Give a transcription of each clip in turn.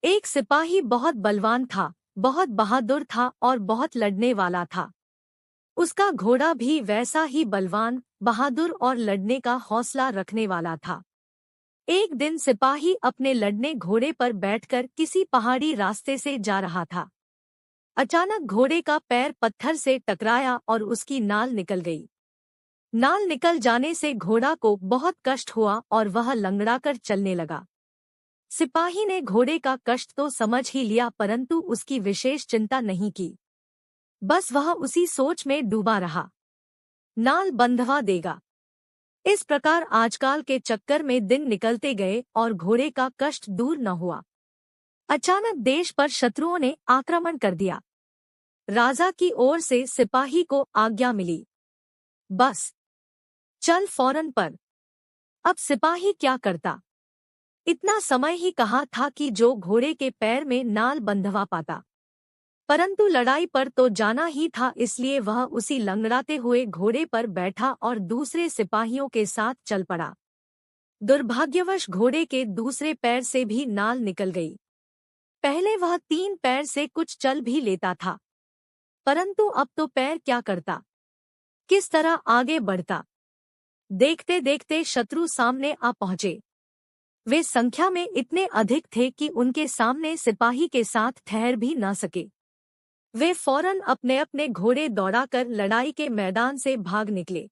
एक सिपाही बहुत बलवान था, बहुत बहादुर था और बहुत लड़ने वाला था। उसका घोड़ा भी वैसा ही बलवान, बहादुर और लड़ने का हौसला रखने वाला था। एक दिन सिपाही अपने लड़ने घोड़े पर बैठकर किसी पहाड़ी रास्ते से जा रहा था। अचानक घोड़े का पैर पत्थर से टकराया और उसकी नाल निकल गई। नाल निकल जाने से घोड़ा को बहुत कष्ट हुआ और वह लंगड़ाकर चलने लगा। सिपाही ने घोड़े का कष्ट तो समझ ही लिया, परंतु उसकी विशेष चिंता नहीं की। बस वह उसी सोच में डूबा रहा, नाल बंधवा देगा। इस प्रकार आजकल के चक्कर में दिन निकलते गए और घोड़े का कष्ट दूर न हुआ। अचानक देश पर शत्रुओं ने आक्रमण कर दिया। राजा की ओर से सिपाही को आज्ञा मिली, बस चल फौरन पर। अब सिपाही क्या करता? इतना समय ही कहा था कि जो घोड़े के पैर में नाल बंधवा पाता, परंतु लड़ाई पर तो जाना ही था, इसलिए वह उसी लंगड़ाते हुए घोड़े पर बैठा और दूसरे सिपाहियों के साथ चल पड़ा। दुर्भाग्यवश घोड़े के दूसरे पैर से भी नाल निकल गई। पहले वह 3 पैर से कुछ चल भी लेता था, परंतु अब तो पैर क्या करता, किस तरह आगे बढ़ता? देखते देखते शत्रु सामने आ पहुंचे। वे संख्या में इतने अधिक थे कि उनके सामने सिपाही के साथ ठहर भी न सके। वे फौरन अपने अपने घोड़े दौड़ाकर लड़ाई के मैदान से भाग निकले,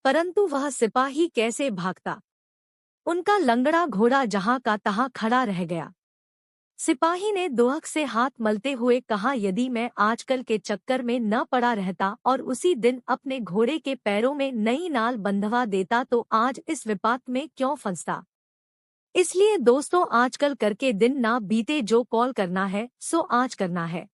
परंतु वह सिपाही कैसे भागता? उनका लंगड़ा घोड़ा जहां का तहां खड़ा रह गया। सिपाही ने दुहक से हाथ मलते हुए कहा, यदि मैं आजकल के चक्कर में न पड़ा रहता और उसी दिन अपने घोड़े के पैरों में नई नाल बंधवा देता तो आज इस विपात में क्यों फंसता। इसलिए दोस्तों, आजकल करके दिन ना बीते, जो कॉल करना है सो आज करना है।